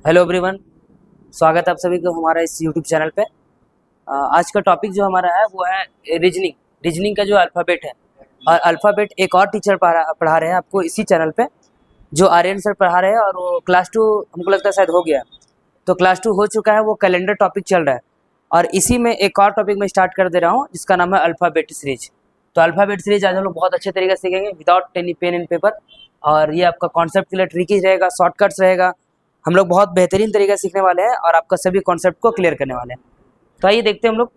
Hello everyone, स्वागत है आप सभी को हमारा इस यूट्यूब चैनल पे। आज का टॉपिक जो हमारा है वो है रीजनिंग। रीजनिंग का जो अल्फ़ाबेट है, और अल्फ़ाबेट एक और टीचर पढ़ा रहे हैं आपको इसी चैनल पे, जो आर्यन सर पढ़ा रहे हैं। और वो क्लास 2 हमको लगता है शायद हो गया, तो क्लास 2 हो चुका है, वो कैलेंडर टॉपिक चल रहा है। और इसी में एक और टॉपिक मैं स्टार्ट कर दे रहा हूँ जिसका नाम है अल्फ़ाबेट सीरीज। तो अल्फ़ाबेट सीरीज आज हम लोग बहुत अच्छे तरीके से सीखेंगे without any pen and paper. और ये आपका कॉन्सेप्ट के लिए ट्रिकी रहेगा, शॉर्टकट्स रहेगा। हम लोग बहुत बेहतरीन तरीके से सीखने वाले हैं और आपका सभी कॉन्सेप्ट को क्लियर करने वाले हैं। तो आइए देखते हैं हम लोग।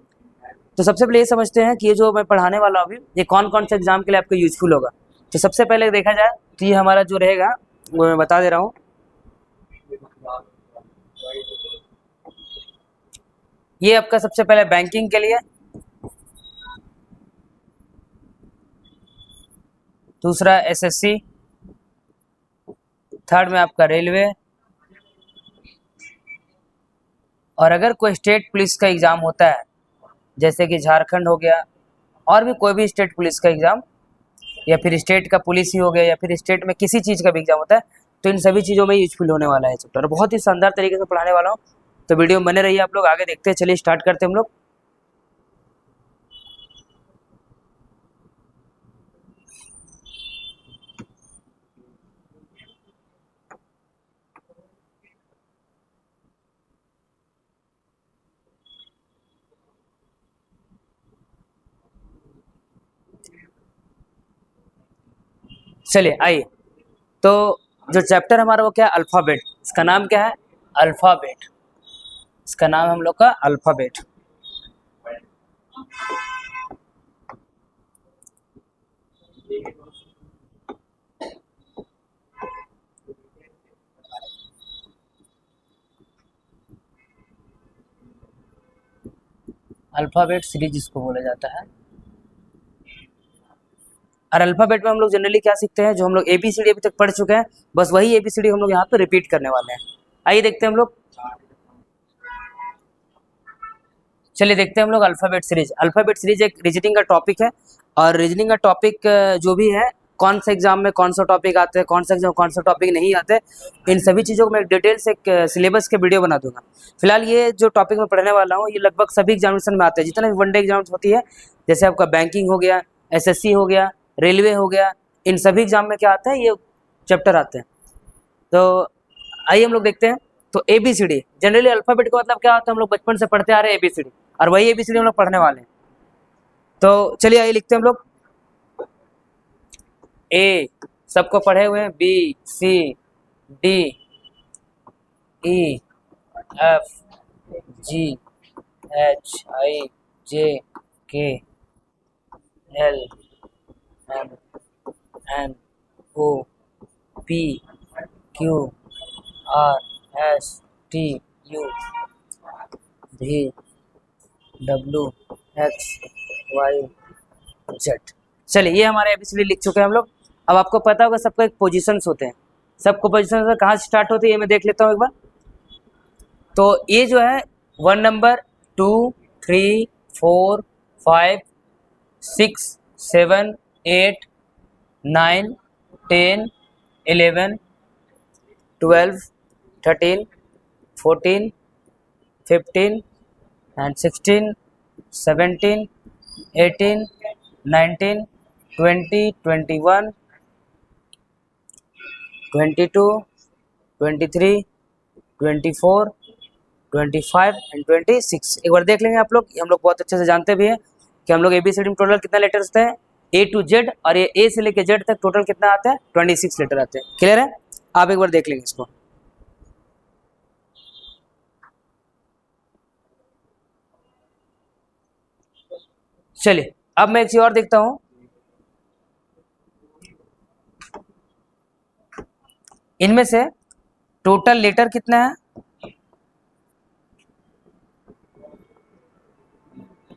तो सबसे पहले ये समझते हैं कि ये जो मैं पढ़ाने वाला हूँ अभी, ये कौन कौन से एग्जाम के लिए आपको यूजफुल होगा। तो सबसे पहले देखा जाए तो ये हमारा जो रहेगा वो मैं बता दे रहा हूँ। ये आपका सबसे पहले बैंकिंग के लिए, दूसरा एसएससी, थर्ड में आपका रेलवे। और अगर कोई स्टेट पुलिस का एग्ज़ाम होता है, जैसे कि झारखंड हो गया, और भी कोई भी स्टेट पुलिस का एग्ज़ाम, या फिर स्टेट का पुलिस ही हो गया, या फिर स्टेट में किसी चीज़ का भी एग्ज़ाम होता है, तो इन सभी चीज़ों में यूजफुल होने वाला है चैप्टर। बहुत ही शानदार तरीके से पढ़ाने वाला हूँ, तो वीडियो में बने रहिए आप लोग। आगे देखते हैं, चलिए स्टार्ट करते हैं हम लोग। चलिए आइए। तो जो चैप्टर हमारा वो क्या है, अल्फ़ाबेट। इसका नाम क्या है, अल्फ़ाबेट। इसका नाम हम लोग का अल्फ़ाबेट। अल्फ़ाबेट सीरीज इसको बोला जाता है। और अल्फ़ाबेट में हम लोग जनरली क्या सीखते हैं, जो हम लोग ABCD अभी तक पढ़ चुके हैं, बस वही ABCD हम लोग यहाँ पे रिपीट करने वाले हैं। आइए देखते हैं हम लोग। चलिए देखते हैं हम लोग अल्फ़ाबेट सीरीज। अल्फ़ाबेट सीरीज एक रीजनिंग का टॉपिक है, और रीजनिंग का टॉपिक जो भी है, कौन सा एग्जाम में कौन सा टॉपिक आते हैं, कौन सा एग्जाम कौन सा टॉपिक नहीं आते, इन सभी चीज़ों को मैं डिटेल से एक सिलेबस के वीडियो बना दूंगा। फिलहाल ये जो टॉपिक मैं पढ़ने वाला हूँ, ये लगभग सभी एग्जामिनेशन में आते हैं, जितने भी वनडे एग्जाम्स होती है, जैसे आपका बैंकिंग हो गया, SSC हो गया, रेलवे हो गया, इन सभी एग्जाम में क्या आता है, ये चैप्टर आते हैं। तो आइए हम लोग देखते हैं। तो ABCD जनरली अल्फ़ाबेट का मतलब क्या होता है, हम लोग बचपन से पढ़ते आ रहे हैं ABCD, और वही ABCD हम लोग पढ़ने वाले हैं। तो चलिए आइए लिखते हैं हम लोग। A सबको पढ़े हुए हैं, BCDHIJKLMNOPQRSTU VWXYZ। चलिए ये हमारे ABCD लिख चुके हैं हम लोग। अब आपको पता होगा सबको एक पोजीशंस होते हैं, सबको पोजीशन कहाँ से स्टार्ट होती है, ये मैं देख लेता हूँ एक बार। तो ये जो है 1 नंबर, 2, 3, 4, 5, 6, 7, 8, 9, 10, 11, 12, 13, 14, 15 and 16, 17, 18, 19, 20, 21, 22, 23, 24, 25 एंड 26। एक बार देख लेंगे आप लोग, हम लोग बहुत अच्छे से जानते भी हैं कि हम लोग ABCD में टोटल कितना लेटर्स होते हैं, A to Z, और ये A से लेके Z तक टोटल कितना आता है, 26 लेटर आते हैं। क्लियर है, आप एक बार देख लेंगे इसको। चलिए अब मैं एक चीज और देखता हूँ। इनमें से टोटल लेटर कितना है,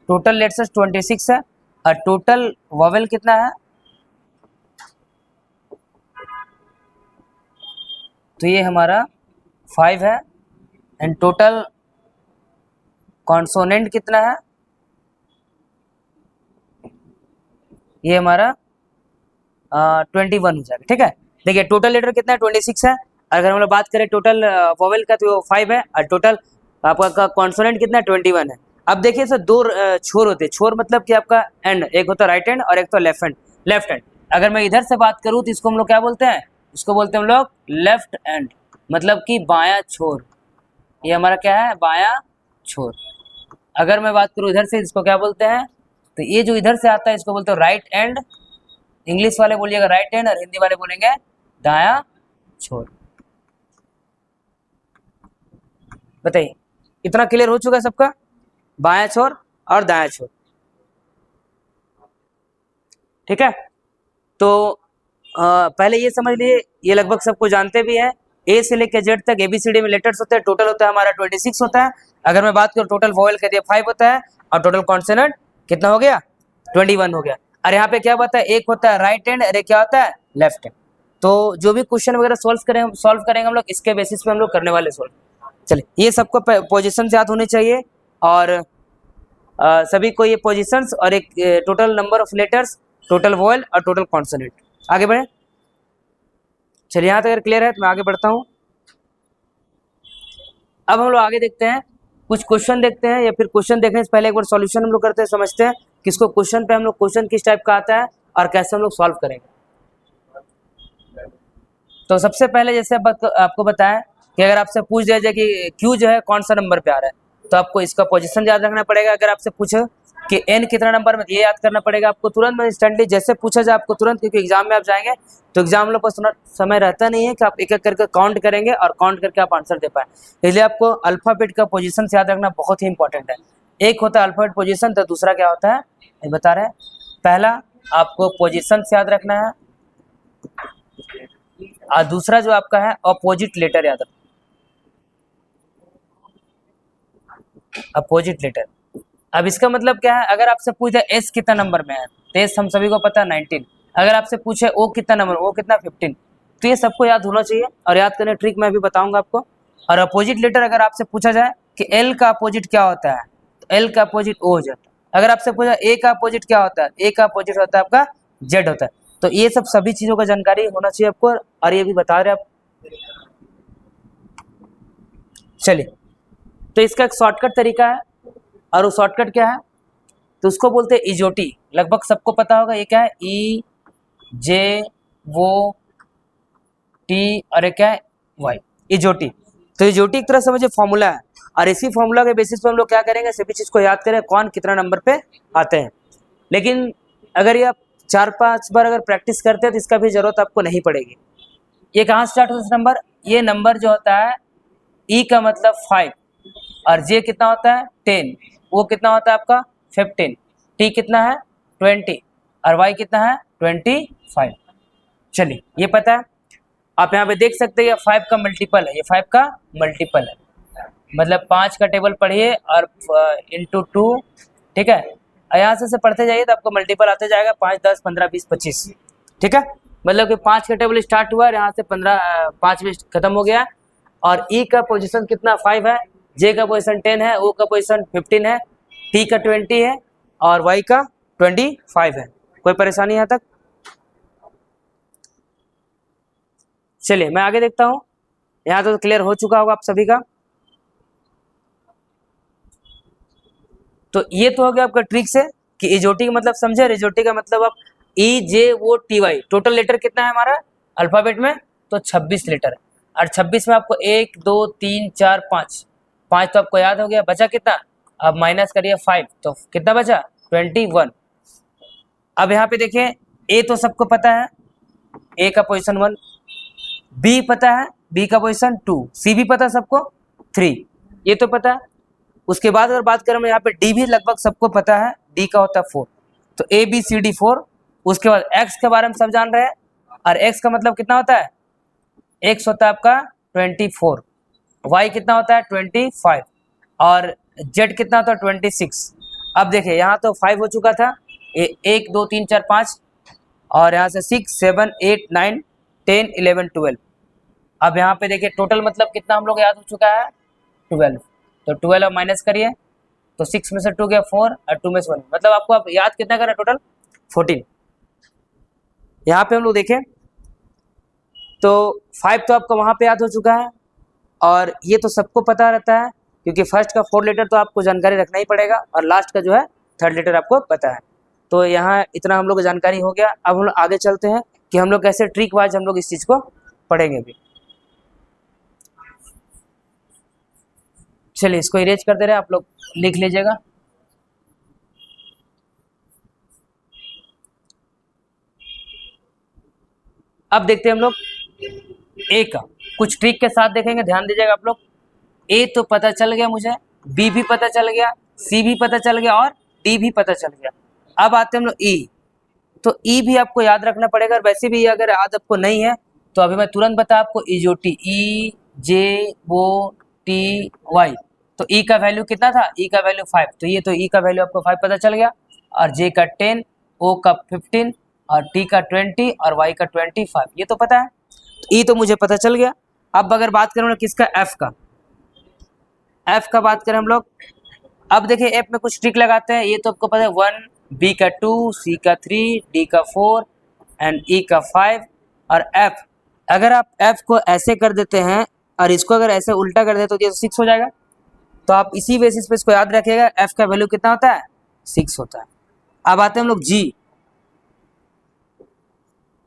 टोटल लेटर्स 26 है, और टोटल वॉवेल कितना है, तो ये हमारा 5 है। एंड टोटल कॉन्सोनेंट कितना है, ये हमारा 21 हो जाएगा। ठीक है, देखिए टोटल लेटर कितना है, 26 है, अगर हम लोग बात करें टोटल वोवेल का तो 5 है, और टोटल आपका कॉन्सोनेंट कितना है 21 है। अब देखिए सर दो छोर होते हैं, छोर मतलब कि आपका एंड, एक होता है राइट हैंड और एक तो लेफ्ट हैंड। लेफ्ट हैंड अगर मैं इधर से बात करूँ तो इसको हम लोग क्या बोलते हैं, इसको बोलते हैं हम लोग लेफ्ट हैंड, मतलब कि बायां छोर। ये हमारा क्या है, बायां छोर। अगर मैं बात करूँ इधर से, इसको क्या बोलते हैं, तो ये जो इधर से आता है इसको बोलते हैं राइट हैंड। इंग्लिश वाले बोलिएगा राइट हैंड और हिंदी वाले बोलेंगे दायां छोर। बताइए इतना क्लियर हो चुका है सबका, बायां छोर और दायां छोर। ठीक है, तो पहले ये समझ लिए, ये लगभग सबको जानते भी हैं, ए से लेकर जेड तक एबीसीडी में लेटर्स होते हैं, टोटल होता है हमारा 26 होता है। अगर मैं बात करूँ टोटल वोवेल कहते हैं 5 होता है, और टोटल कॉन्सोनेंट कितना हो गया 21 हो गया। और यहाँ पे क्या होता है, एक होता है राइट हैंड और एक क्या होता है लेफ्ट हैंड। तो जो भी क्वेश्चन वगैरह सॉल्व करेंगे हम लोग इसके बेसिस पे हम लोग करने वाले सॉल्व। चलिए ये सबको पोजिशन याद होनी चाहिए, और सभी को ये पोजिशंस और एक total number of letters, total vowel और टोटल कॉन्सोनेंट। आगे बढ़े, चलिए यहाँ तक अगर क्लियर है तो मैं आगे बढ़ता हूँ। अब हम लोग आगे देखते हैं, कुछ क्वेश्चन देखते हैं, या फिर क्वेश्चन देखने से पहले एक बार सॉल्यूशन हम लोग करते हैं, समझते हैं किसको क्वेश्चन पे हम लोग क्वेश्चन किस टाइप का आता है और कैसे हम लोग सॉल्व करेंगे। तो सबसे पहले जैसे आपको बताएं कि अगर आपसे पूछ दिया जाए कि क्यू जो है कौन सा नंबर पे आ रहा है, तो आपको इसका पोजीशन याद रखना पड़ेगा। अगर आपसे पूछे कि एन कितना नंबर में, ये याद करना पड़ेगा आपको तुरंत, इंस्टेंटली जैसे पूछा जाए आपको तुरंत, क्योंकि एग्जाम में आप जाएंगे तो एग्जाम लोग को समय रहता नहीं है कि आप एक एक करके काउंट करेंगे और काउंट करके आप आंसर दे पाए। इसलिए आपको अल्फाबेट का पोजीशन याद रखना बहुत ही इंपॉर्टेंट है। एक होता है अल्फाबेट पोजीशन, तो दूसरा क्या होता है ये बता रहे हैं। पहला आपको पोजीशन याद रखना है, और दूसरा जो आपका है अपोजिट लेटर याद रखना, अपोजिट लेटर। अब इसका मतलब क्या है, अगर आपसे पूछे एस कितना नंबर में है, तो एस हम सभी को पता है 19। अगर आपसे पूछे ओ कितना नंबर, ओ कितना 15, तो ये सबको याद होना चाहिए, और याद करने ट्रिक मैं भी बताऊंगा आपको। और अपोजिट लेटर अगर आपसे पूछा जाए कि एल का अपोजिट क्या होता है, तो एल का अपोजिट ओ हो जाता है। अगर आपसे पूछा ए का अपोजिट क्या होता है, ए का अपोजिट होता है आपका जेड होता है। तो ये सब सभी चीजों का जानकारी होना चाहिए आपको, और ये भी बता रहे आप। चलिए, तो इसका एक शॉर्टकट तरीका है, और वो शॉर्टकट क्या है, तो उसको बोलते हैं इजोटी। लगभग सबको पता होगा ये क्या है, ई जे वो टी और एक क्या है वाई, इजोटी। तो इजोटी एक तरह से मुझे फॉर्मूला है, और इसी फॉर्मूला के बेसिस पे हम लोग क्या करेंगे, सभी चीज को याद करें कौन कितना नंबर पे आते हैं। लेकिन अगर ये आप 4-5 बार अगर प्रैक्टिस करते हैं तो इसका भी जरूरत आपको नहीं पड़ेगी। ये कहाँ स्टार्ट होता है नंबर, ये नंबर जो होता है ई का मतलब 5, और जे कितना होता है 10, वो कितना होता है आपका 15, टी कितना है 20, और वाई कितना है 25। चलिए ये पता है, आप यहाँ पे देख सकते हैं ये 5 का मल्टीपल है, ये 5 का मल्टीपल है, मतलब 5 का टेबल पढ़िए और इंटू 2। ठीक है, यहाँ से पढ़ते जाइए तो आपको मल्टीपल आते जाएगा, 5, 10, 15, 20, 25। ठीक है, मतलब कि 5 का टेबल स्टार्ट हुआ और यहाँ से 5 में खत्म हो गया। और ई का पोजीशन कितना 5 है, जे का पोजीशन 10 है, ओ का पोजीशन 15 है, टी का 20 है, और वाई का 25 है। कोई परेशानी यहाँ तक? चलिए मैं आगे देखता हूँ, यहाँ तो क्लियर हो चुका होगा आप सभी का। तो ये तो हो गया आपका ट्रिक से कि इजोटी का मतलब समझे, इजोटी का मतलब आप ई जे वो टी वाई, टोटल लेटर कितना है हमारा अल्फाबेट में, तो 26 लेटर है। और 26 में आपको 1 2 3 4 5, 5 तो आपको याद हो गया, बचा कितना, अब माइनस करिए 5, तो कितना बचा 21। अब यहाँ पे देखिए ए तो सबको पता है, ए का पोजीशन 1, बी पता है, बी का पोजीशन 2, सी भी पता है सबको 3, ये तो पता है। उसके बाद अगर बात करें यहाँ पे डी भी लगभग सबको पता है, डी का होता है 4, तो ए बी सी डी 4। उसके बाद एक्स के बारे में सब जान रहे हैं, और एक्स का मतलब कितना होता है, एक्स होता है आपका 24, वाई कितना होता है 25, और जेड कितना होता है 26। अब देखिए यहाँ तो 5 हो चुका था, 1 2 3 4 5, और यहाँ से 6 7 8 9 10 11 12। अब यहाँ पे देखिए टोटल मतलब कितना हम लोग याद हो चुका है 12, तो 12 माइनस करिए, तो 6 में से 2 गया 4 और 2 में से 1, मतलब आपको अब याद कितना करा टोटल 14। यहाँ पे हम लोग देखें तो 5 तो आपको वहाँ पे याद हो चुका है, और ये तो सबको पता रहता है क्योंकि फर्स्ट का 4 लेटर तो आपको जानकारी रखना ही पड़ेगा, और लास्ट का जो है 3rd लेटर आपको पता है। तो यहाँ इतना हम लोग को जानकारी हो गया। अब हम लोग आगे चलते हैं कि हम लोग कैसे ट्रिक वाइज हम लोग इस चीज़ को पढ़ेंगे भी। चलिए इसको इरेज कर दे रहे हैं, आप लोग लिख लीजिएगा। अब देखते हैं हम लोग ए का, कुछ ट्रिक के साथ देखेंगे, ध्यान दीजिएगा आप लोग। ए तो पता चल गया मुझे, बी भी पता चल गया, सी भी पता चल गया और डी भी पता चल गया। अब आते हैं हम लोग ई। तो ई भी आपको याद रखना पड़ेगा, और वैसे भी अगर याद आपको नहीं है तो अभी मैं तुरंत बता आपको, ई जो टी, ई जे ओ टी वाई। तो ई का वैल्यू कितना था, ई का वैल्यू 5, तो ये तो ई का वैल्यू आपको 5 पता चल गया, और जे का 10, ओ का 15 और टी का 20 और वाई का 25, ये तो पता है। तो ई तो मुझे पता चल गया। अब अगर बात करें किसका, एफ का, एफ का बात करें हम लोग। अब देखिए एफ में कुछ ट्रिक लगाते हैं, ये तो आपको पता है, 1, बी का 2, सी का 3, डी का 4 एंड ई का 5 और एफ। अगर आप एफ को ऐसे कर देते हैं और इसको अगर ऐसे उल्टा कर देते तो ये 6 हो जाएगा। तो आप इसी बेसिस पे इसको याद रखिएगा, एफ का वैल्यू कितना होता है, 6 होता है। अब आते हैं हम लोग जी।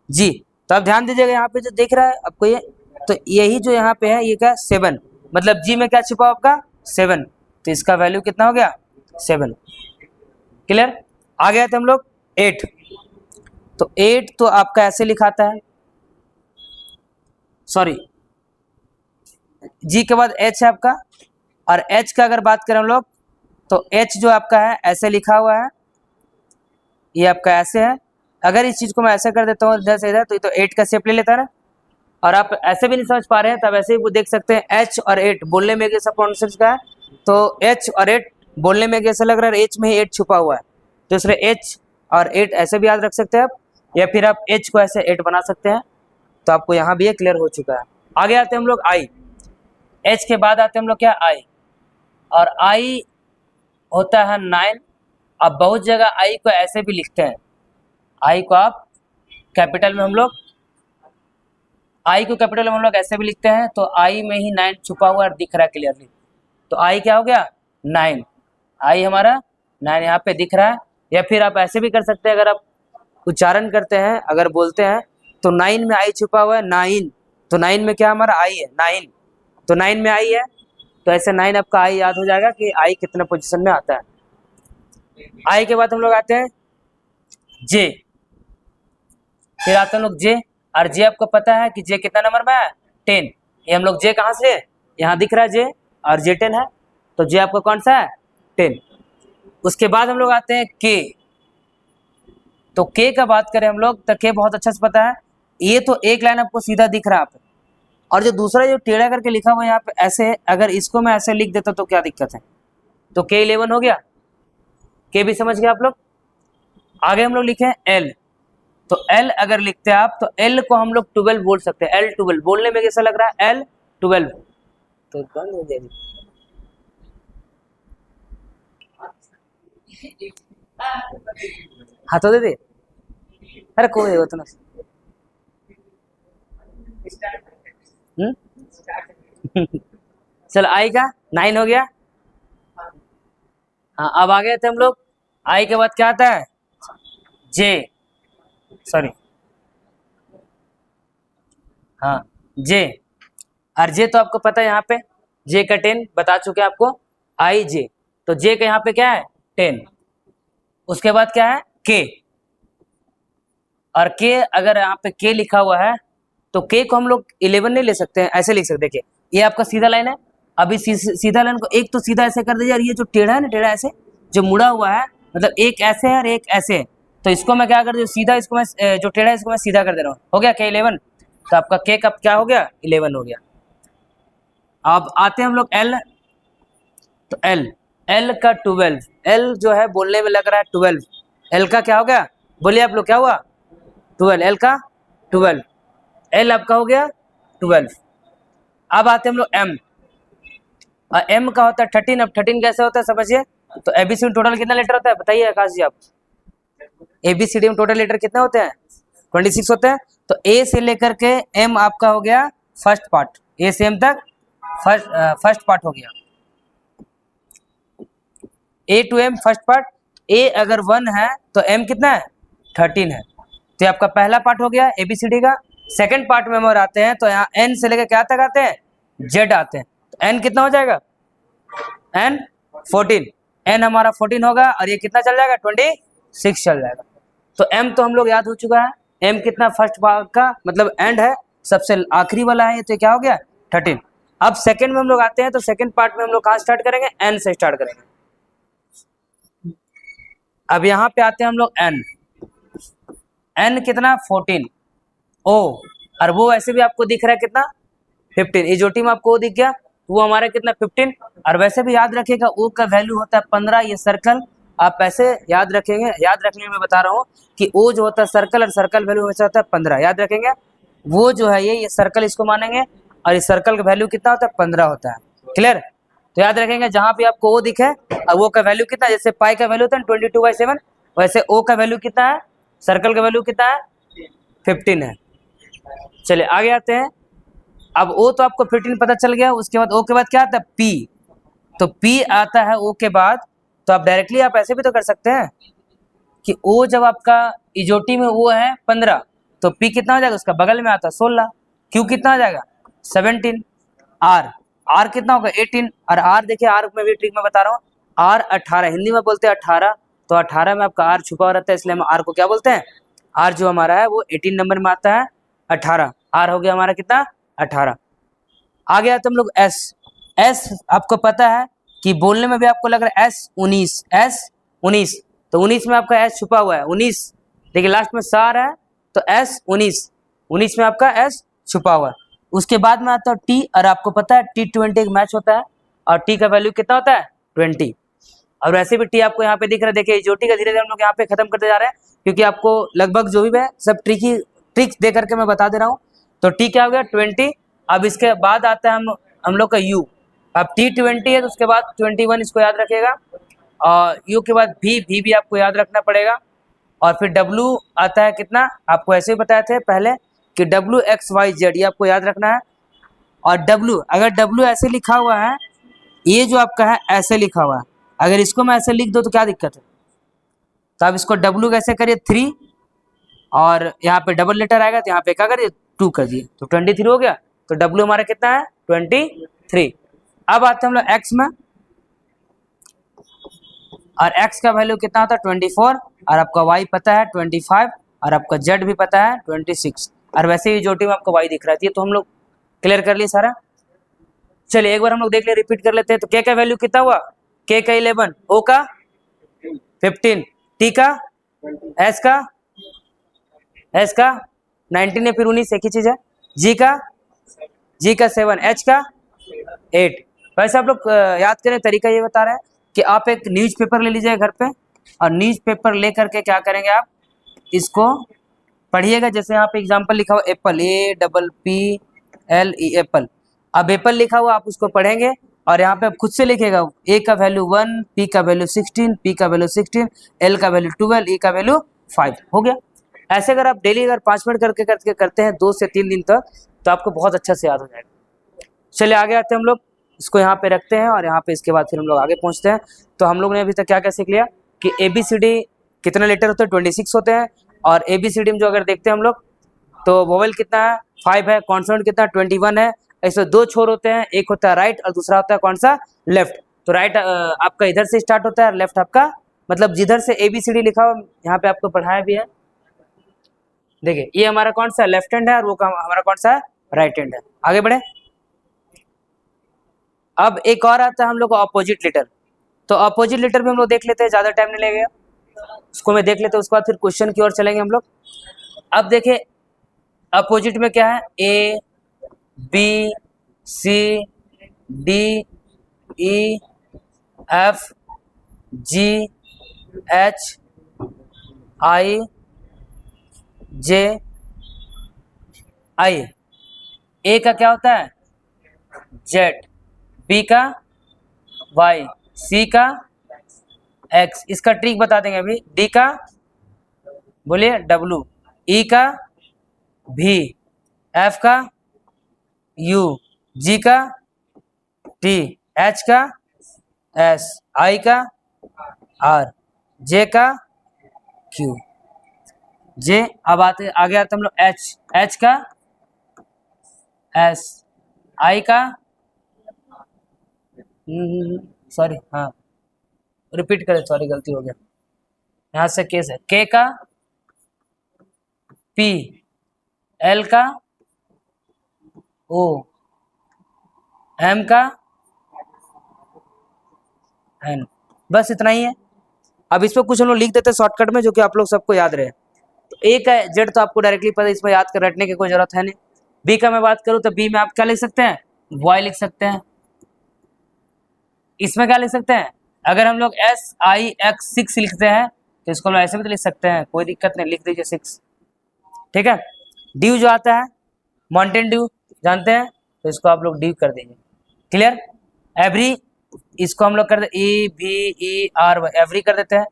जी तो आप ध्यान दीजिएगा, यहाँ पे जो दिख रहा है आपको ये, तो यही जो यहाँ पे है ये क्या, 7, मतलब जी में क्या छिपा आपका, 7, तो इसका वैल्यू कितना हो गया, 7। क्लियर। आ गए थे हम लोग 8। तो 8 तो आपका ऐसे लिखाता है, सॉरी जी के बाद एच है आपका, और एच का अगर बात करें हम लोग तो एच जो आपका है ऐसे लिखा हुआ है, ये आपका ऐसे है। अगर इस चीज को मैं ऐसे कर देता हूँ इधर से इधर, तो ये तो 8 का शेप ले लेता है ना। और आप ऐसे भी नहीं समझ पा रहे हैं तब ऐसे ही वो देख सकते हैं, एच और 8 बोलने में कैसा प्रोनाउंसिएशन का है, तो एच और 8 बोलने में कैसा लग रहा है, एच में ही 8 छुपा हुआ है, तो इसलिए एच और 8 ऐसे भी याद रख सकते हैं आप, या फिर आप एच को ऐसे 8 बना सकते हैं। तो आपको यहाँ भी ये क्लियर हो चुका है। आगे आते हैं हम लोग आई। एच के बाद आते हैं हम लोग क्या, आई, और आई होता है 9। अब बहुत जगह आई को ऐसे भी लिखते हैं, आई को आप कैपिटल में हम लोग, आई को कैपिटल में हम लोग ऐसे भी लिखते हैं, तो आई में ही 9 छुपा हुआ दिख रहा है क्लियरली। तो आई क्या हो गया, 9, आई हमारा 9 यहाँ पे दिख रहा है। या फिर आप ऐसे भी कर सकते हैं, अगर आप उच्चारण करते हैं, अगर बोलते हैं तो 9 में आई छुपा हुआ है, 9, तो 9 में क्या हमारा आई है, 9, तो 9 में आई है, तो ऐसे 9 आपका आई याद हो जाएगा कि आई कितने पोजीशन में आता है। आई के बाद हम लोग आते हैं जे, फिर आते हैं लोग जे, और जे आपको पता है कि जे कितना नंबर में है, 10। ये हम लोग जे कहाँ से, यहाँ दिख रहा है जे, और जे 10 है, तो जे आपका कौन सा है, 10। उसके बाद हम लोग आते हैं के। तो के का बात करें हम लोग तो के बहुत अच्छा से पता है, ये तो एक लाइन आपको सीधा दिख रहा है आप, और जो दूसरा जो टेढ़ा करके लिखा हुआ है यहाँ पे ऐसे, अगर इसको मैं ऐसे लिख देता तो क्या दिक्कत है। तो के 11 हो गया, के भी समझ गए आप लोग। आगे हम लोग लिखे एल। तो एल अगर लिखते हैं आप तो एल को हम लोग 12 बोल सकते हैं, एल 12 बोलने में कैसा लग रहा है, एल 12। तो बंद हो जाएगी, हाथों दे दे, अरे कोई हो तो ना। चलो आई का 9 हो गया। हाँ अब आ गए थे हम लोग, आई के बाद क्या आता है, जे, सॉरी हाँ जे, और जे तो आपको पता है यहाँ पे जे का 10 बता चुके आपको, आई जे, तो जे का यहाँ पे क्या है 10। उसके बाद क्या है के, और के अगर यहाँ पे के लिखा हुआ है तो के को हम लोग 11 नहीं ले सकते हैं, ऐसे लिख सकते। देखिए ये आपका सीधा लाइन है, अभी सीधा लाइन को एक तो सीधा ऐसे कर दीजिए, और ये जो टेढ़ा है ना, टेढ़ा ऐसे जो मुड़ा हुआ है, मतलब एक ऐसे है और एक ऐसे है, तो इसको मैं क्या कर दूँ, सीधा इसको मैं जो टेढ़ा है इसको मैं सीधा कर दे रहा हूँ, हो गया के 11। तो आपका के कब क्या हो गया, 11 हो गया। अब आते हैं हम लोग एल। तो एल, एल का 12, एल जो है बोलने में लग रहा है 12, एल का क्या हो गया, बोलिए आप लोग क्या हुआ, 12, एल का 12, एल आपका हो गया 12। अब आते हैं हम लोग एम, और एम का होता है 13। अब 13 कैसे होता है समझिए, तो एबीसी में टोटल कितना लेटर होता है बताइए आकाश जी आप, एबीसीडी में टोटल लेटर कितने होते हैं, 26 होते हैं। तो ए से लेकर के एम आपका हो गया फर्स्ट पार्ट, ए से एम तक फर्स्ट पार्ट हो गया, ए टू एम फर्स्ट पार्ट। ए अगर 1 है तो एम कितना है 13 है, तो ये आपका पहला पार्ट हो गया एबीसीडी का। सेकंड पार्ट में हम और आते हैं तो यहाँ एन से लेकर क्या तक आते हैं जेड आते हैं, तो एन कितना हो जाएगा एन 14, एन हमारा 14 होगा और ये कितना चल जाएगा 26 चल जाएगा। तो एम तो हम लोग याद हो चुका है, एम कितना फर्स्ट पार्ट का मतलब एंड है, सबसे आखिरी वाला है, तो क्या हो गया 13। अब सेकंड में हम लोग आते हैं तो सेकंड पार्ट में हम लोग कहाँ स्टार्ट करेंगे एन से स्टार्ट करेंगे। अब यहाँ पे आते हैं हम लोग एन, एन कितना 14, ओ और वो वैसे भी आपको दिख रहा है कितना 15, इजोटी में आपको वो दिख गया, वो हमारा कितना 15। और वैसे भी याद रखिएगा ओ का वैल्यू होता है 15, ये सर्कल आप ऐसे याद रखेंगे, याद रखने में बता रहा हूँ कि ओ जो होता है सर्कल और सर्कल वैल्यू हमेशा होता है 15, याद रखेंगे। वो जो है ये सर्कल इसको मानेंगे और इस सर्कल का वैल्यू कितना होता है 15 होता है, क्लियर। तो याद रखेंगे जहां भी आपको ओ दिखे और वो का वैल्यू कितना, जैसे पाई का वैल्यू होता है 22/7, वैसे ओ का वैल्यू कितना है, सर्कल का वैल्यू कितना है 15 है। चलिए आगे आते हैं। अब ओ तो आपको 15 पता चल गया, उसके बाद ओ के बाद क्या आता है पी, तो पी आता है ओ के बाद। तो आप डायरेक्टली आप ऐसे भी तो कर सकते हैं कि ओ जब आपका इजोटी में वो है 15 तो पी कितना हो जाएगा उसका बगल में आता है 16, क्यू कितना हो जाएगा 17, आर कितना होगा 18, और आर देखिए आर में भी ट्रिक में बता रहा हूँ, आर 18 हिंदी में बोलते हैं 18, तो 18 में आपका आर छुपा रहता है, इसलिए हम आर को क्या बोलते हैं, आर जो हमारा है वो 18 नंबर में आता है 18, आर हो गया हमारा कितना 18। आगे आते हम लोग एस, एस आपको पता है कि बोलने में भी आपको लग रहा है एस 19, तो 19 में आपका एस छुपा हुआ है 19, देखिए लास्ट में सार है तो एस 19 में आपका एस छुपा हुआ है। उसके बाद में आता है टी, और आपको पता है T20 एक मैच होता है और टी का वैल्यू कितना होता है 20, और वैसे भी टी आपको यहाँ पे दिख रहा है, देखिए इजोटी का धीरे धीरे हम लोग यहाँ पे खत्म करते जा रहे हैं क्योंकि आपको लगभग जो भी है सब ट्रिक्स दे करके मैं बता दे रहा हूँ। तो टी क्या हो गया 20, अब इसके बाद आता है हम लोग का यू, अब T20 है तो उसके बाद 21 इसको याद रखिएगा, और यू के बाद भी भी आपको याद रखना पड़ेगा, और फिर डब्लू आता है कितना, आपको ऐसे ही बताए थे पहले कि WXYZ ये आपको याद रखना है। और डब्लू अगर डब्लू ऐसे लिखा हुआ है, ये जो आपका है ऐसे लिखा हुआ है, अगर इसको मैं ऐसे लिख दो तो क्या दिक्कत है, तो आप इसको डब्लू कैसे करिए 3, और यहाँ पे डबल लेटर आएगा तो यहाँ पे क्या करिए 2 कर दिए, तो 23 हो गया, तो डब्लू हमारा कितना है 23। अब आते हैं हम लोग एक्स में, और एक्स का वैल्यू कितना होता है 24, और आपका वाई पता है 25, और आपका जेड भी पता है 26, और वैसे ही जोटी में आपको वाई दिख रहा है, तो हम लोग क्लियर कर लिए सारा। चलिए एक बार हम लोग देख ले, रिपीट कर लेते हैं। तो के का वैल्यू कितना हुआ, के का 11, ओ का 15, टी का एस का 19 है, फिर 19 एक ही चीज है, जी का 7, एच का 8। वैसे आप लोग याद करें तरीका ये बता रहे हैं कि आप एक न्यूज़पेपर ले लीजिए घर पे, और न्यूज़पेपर ले करके क्या करेंगे आप इसको पढ़िएगा, जैसे यहाँ पे एग्जांपल लिखा हुआ एप्पल APPLE एप्पल, अब एप्पल लिखा हुआ आप उसको पढ़ेंगे और यहाँ पे आप खुद से लिखेगा ए का वैल्यू 1, पी का वैल्यू 16, पी का वैल्यू 16, एल का वैल्यू 12, ई का वैल्यू 5 हो गया। ऐसे अगर आप डेली अगर 5 मिनट करके करते हैं 2 से 3 दिन तक, तो आपको बहुत अच्छा से याद हो जाएगा। चलिए आगे आते हैं हम लोग, इसको यहाँ पे रखते हैं और यहाँ पे इसके बाद फिर हम लोग आगे पहुँचते हैं। तो हम लोग ने अभी तक क्या क्या सीख लिया कि ABCD कितने लेटर होते हैं 26 होते हैं, और ABCD में जो अगर देखते हैं हम लोग तो वोवेल कितना है 5 है, कॉन्सोनेंट कितना 21 है। ऐसे 2 छोर होते हैं, एक होता है राइट और दूसरा होता है कौन सा लेफ्ट। तो राइट आपका इधर से स्टार्ट होता है, लेफ्ट आपका मतलब जिधर से ABCD लिखा हो यहाँ पे आपको पढ़ाया भी है। देखिए ये हमारा कौन सा लेफ्ट हैंड है और वो हमारा कौन सा है राइट हैंड है। आगे बढ़े, अब एक और आता है हम लोग को अपोजिट लेटर। तो अपोजिट लेटर भी हम लोग देख लेते हैं, ज़्यादा टाइम नहीं लगेगा, उसको मैं देख लेते हैं, उसके बाद फिर क्वेश्चन की ओर चलेंगे हम लोग। अब देखिए अपोजिट में क्या है ABCDEFGHIJI। ए का क्या होता है जेड, बी का वाई, सी का एक्स, इसका ट्रिक बता देंगे अभी। डी का बोलिए डब्लू, ई का भी, एफ का यू, जी का टी, एच का एस, आई का आर, जे का क्यू, जे। अब आगे आते हम लोग एच, एच का एस, आई का सॉरी हाँ रिपीट करें, सॉरी गलती हो गया, यहाँ से केस है, के का पी, एल का ओ, एम का एन। बस इतना ही है। अब इस पर कुछ हम लोग लिख देते हैं शॉर्टकट में, जो कि आप लोग सबको याद रहे। तो एक है जेड, तो आपको डायरेक्टली पता है, इसमें याद कर रटने की कोई जरूरत है नहीं। बी का मैं बात करूँ तो बी में आप क्या लिख सकते हैं, वाई लिख सकते हैं। इसमें क्या लिख सकते हैं, अगर हम लोग एस आई एक्स 6 लिखते हैं तो इसको हम लोग ऐसे भी तो लिख सकते हैं, कोई दिक्कत नहीं, लिख दीजिए 6। ठीक है। ड्यू जो आता है, माउंटेन ड्यू जानते हैं, तो इसको आप लोग ड्यू कर दीजिए। क्लियर। एवरी, इसको हम लोग कर दे E B E R Y, every कर देते हैं।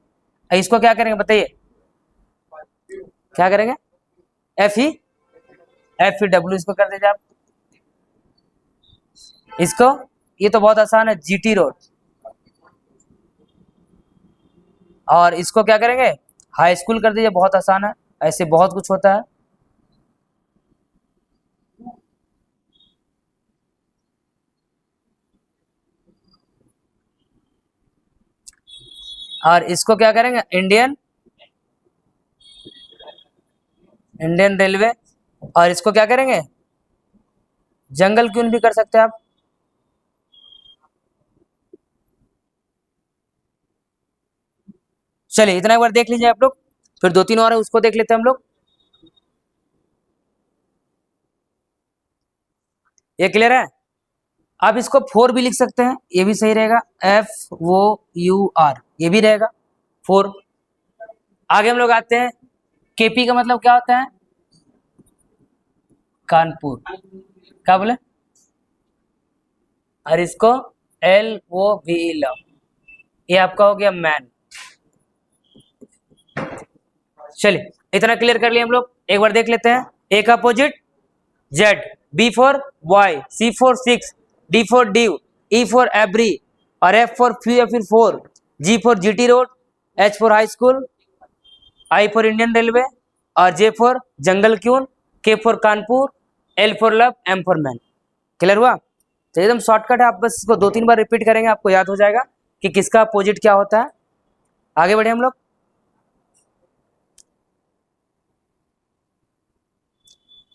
इसको क्या करेंगे बताइए, क्या करेंगे, एफ ई डब्ल्यू, इसको कर दीजिए आप। इसको, ये तो बहुत आसान है, जीटी रोड। और इसको क्या करेंगे, हाई स्कूल कर दीजिए, बहुत आसान है, ऐसे बहुत कुछ होता है। और इसको क्या करेंगे, इंडियन रेलवे। और इसको क्या करेंगे, जंगल क्यून भी कर सकते हैं आप। चलिए इतना एक बार देख लीजिए आप लोग, फिर 2-3 और है उसको देख लेते हैं हम लोग। ये क्लियर है। आप इसको 4 भी लिख सकते हैं, ये भी सही रहेगा, एफ ओ यू आर, ये भी रहेगा 4। आगे हम लोग आते हैं, केपी का मतलब क्या होता है, कानपुर, क्या बोले। और इसको एल ओ वी लव, ये आपका हो गया मैन। चलिए इतना क्लियर कर लिया हम लोग, एक बार देख लेते हैं। ए का opposite Z, B for Y, C for 6, D for due, E for every, और एफ फॉर फ्यू या फिर 4, G for GT road, H for high school, I for Indian railway, और J for jungle queen, K for Kanpur, L for love, M for man. Clear हुआ। तो एकदम shortcut है, आप बस इसको 2-3 बार रिपीट करेंगे, आपको याद हो जाएगा कि किसका अपोजिट क्या होता है। आगे बढ़े हम लोग।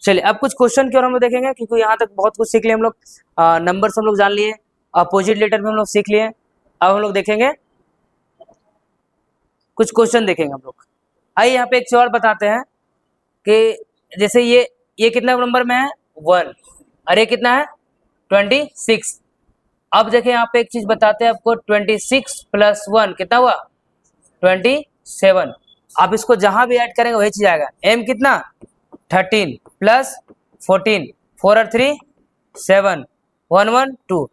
चलिए अब कुछ क्वेश्चन की ओर हम लोग देखेंगे, क्योंकि यहाँ तक बहुत कुछ सीख लिए हम लोग, नंबर्स हम लोग जान लिए, अपोजिट लेटर भी हम लोग सीख लिए। अब हम लोग देखेंगे कुछ क्वेश्चन, देखेंगे हम लोग। आइए यहाँ पे एक चीज और बताते हैं कि जैसे ये कितना नंबर में है, 1, और ये कितना है, 26। अब देखिए यहाँ पे एक चीज बताते हैं आपको, 26 + 1 कितना हुआ, 27। आप इसको जहां भी ऐड करेंगे वही चीज आएगा। एम कितना, 13 + 14, 4 और 3 7, 1 1 2।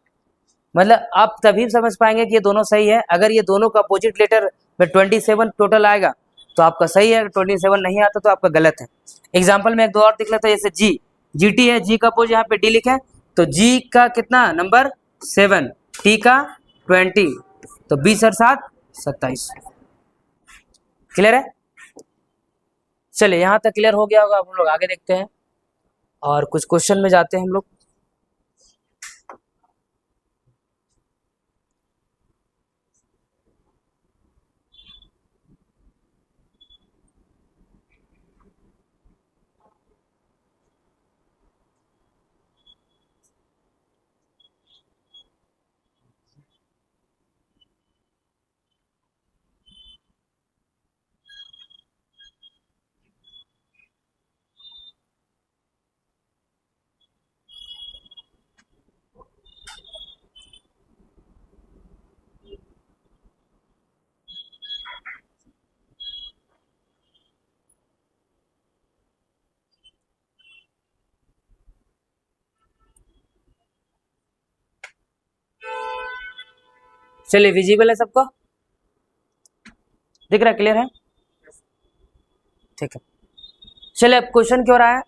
मतलब आप तभी समझ पाएंगे कि ये दोनों सही है, अगर ये दोनों का अपोजिट लेटर में 27 टोटल आएगा तो आपका सही है, 27 नहीं आता तो आपका गलत है। एग्जाम्पल में एक दो और दिख लेता है, जैसे जी, जीटी है, जी का अपोजिट यहाँ पे डी लिखे, तो जी का कितना नंबर 7, टी का 20, तो 20 और 7 27। क्लियर है। चलिए यहाँ तक क्लियर हो गया होगा, अब हम लोग आगे देखते हैं और कुछ क्वेश्चन में जाते हैं हम लोग। चलिए विजिबल है सबको, दिख रहा है, क्लियर है, ठीक है। चलिए अब क्वेश्चन क्यों रहा है,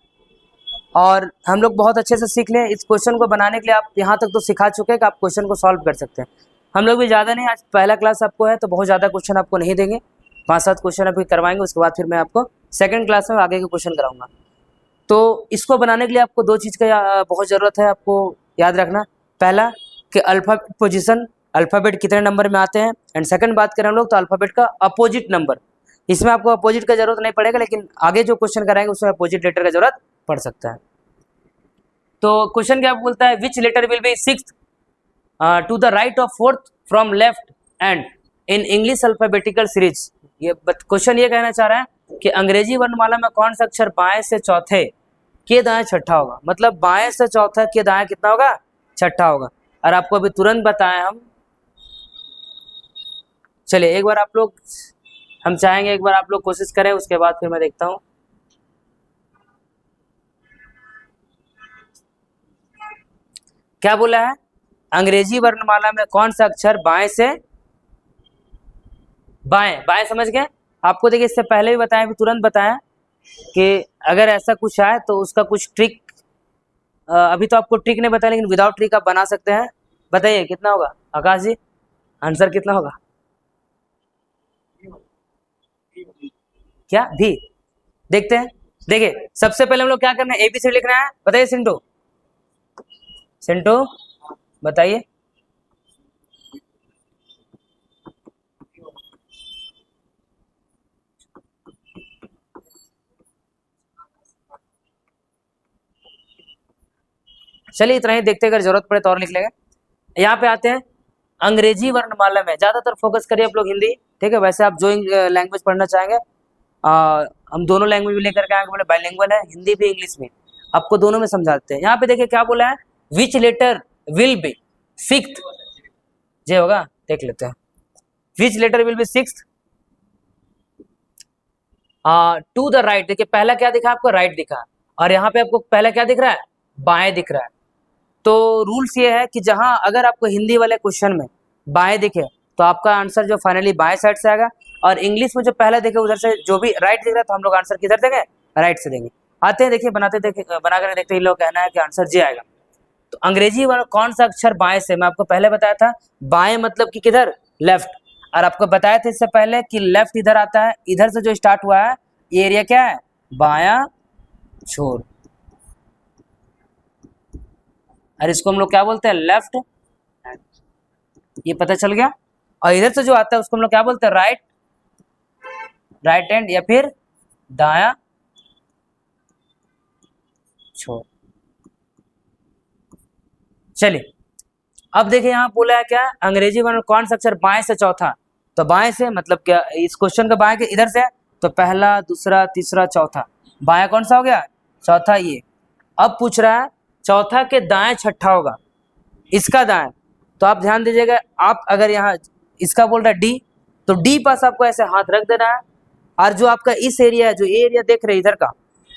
और हम लोग बहुत अच्छे से सीख लें। इस क्वेश्चन को बनाने के लिए आप यहाँ तक तो सिखा चुके हैं कि आप क्वेश्चन को सॉल्व कर सकते हैं। हम लोग भी ज़्यादा नहीं, आज पहला क्लास आपको है तो बहुत ज़्यादा क्वेश्चन आपको नहीं देंगे, 5-7 क्वेश्चन अभी करवाएंगे, उसके बाद फिर मैं आपको सेकंड क्लास में आगे के क्वेश्चन कराऊंगा। तो इसको बनाने के लिए आपको 2 चीज़ का बहुत ज़रूरत है, आपको याद रखना। पहला कि अल्फ़ाबेट पोजीशन, अल्फ़ाबेट कितने नंबर में आते हैं, एंड सेकंड बात करें हम लोग तो अल्फ़ाबेट का अपोजिट नंबर। इसमें आपको अपोजिट का जरूरत नहीं पड़ेगा, लेकिन आगे जो क्वेश्चन कराएंगे उसमें अपोजिट लेटर का जरूरत पड़ सकता है। तो क्वेश्चन क्या बोलता है, which letter will be sixth to the right of fourth from left end in English alphabetical series. ये क्वेश्चन ये कहना चाह रहा है कि अंग्रेजी वर्णमाला में कौन सा अक्षर बाएं से चौथे के दाएं छठा होगा। मतलब बाएं से चौथा के दाएं कितना होगा, छठा होगा। और आपको अभी तुरंत बताएं हम, चलिए एक बार आप लोग, हम चाहेंगे एक बार आप लोग कोशिश करें, उसके बाद फिर मैं देखता हूं। क्या बोला है, अंग्रेजी वर्णमाला में कौन सा अक्षर बाएं से, बाएं बाएं समझ गए। आपको देखिए इससे पहले भी बताया, भी तुरंत बताया कि अगर ऐसा कुछ आए तो उसका कुछ ट्रिक, अभी तो आपको ट्रिक नहीं बताया लेकिन विदाउट ट्रिक आप बना सकते हैं। बताइए कितना होगा आकाश जी, आंसर कितना होगा, क्या भी, देखते हैं। देखिए सबसे पहले हम लोग क्या करना है, एबीसी लिखना है। बताइए सिंटू, सिंटू बताइए। चलिए इतना ही, देखते अगर जरूरत पड़े तो और लिख लेंगे। यहाँ पे आते हैं, अंग्रेजी वर्णमाला में ज्यादातर फोकस करिए आप लोग हिंदी, ठीक है। वैसे आप जो लैंग्वेज पढ़ना चाहेंगे, हम दोनों लैंग्वेज भी लेकर के आएंगे, बोले बाइलिंगुअल है, हिंदी भी इंग्लिश में, आपको दोनों में समझाते हैं। यहाँ पे देखिए क्या बोला है, which letter will be sixth, J होगा देख लेते हैं। Which letter will be sixth to the right. देखिए पहला क्या दिखा आपको, राइट दिखा, और यहाँ पे आपको पहला क्या दिख रहा है, बाएं दिख रहा है। तो रूल्स ये है कि जहां अगर आपको हिंदी वाले क्वेश्चन में बाएं दिखे तो आपका आंसर जो फाइनली बाएं साइड से आएगा, और इंग्लिश में जो पहला दिखे उधर से जो भी राइट दिख रहा है तो हम लोग आंसर किधर देंगे, राइट से देंगे। आते हैं देखिए, बनाते बना कर देखते हैं, इन लोग कहना है कि आंसर जी आएगा। तो अंग्रेजी वाला कौन सा अक्षर बाएं से, मैं आपको पहले बताया था, बाएं मतलब कि किधर, लेफ्ट। और आपको बताया था इससे पहले कि लेफ्ट इधर आता है, इधर से जो स्टार्ट हुआ है ये एरिया क्या है, बायां छोर, और इसको हम लोग क्या बोलते हैं, लेफ्ट, ये पता चल गया। और इधर से जो आता है उसको हम लोग क्या बोलते हैं, राइट, राइट हैंड या फिर दाया छोर। चलिए अब देखिए यहाँ बोला है क्या, अंग्रेजी में कौन सा अक्षर बाएं से चौथा। तो बाएं से मतलब क्या, इस क्वेश्चन का बाएं के इधर से, तो पहला दूसरा तीसरा चौथा, बायां कौन सा हो गया, चौथा ये। अब पूछ रहा है चौथा के दाएं छठा होगा, इसका दाएं। तो आप ध्यान दीजिएगा, आप अगर यहाँ इसका बोल रहा है डी, तो डी पास आपको ऐसे हाथ रख देना है, और जो आपका इस एरिया है, जो एरिया देख रहे हैं इधर का,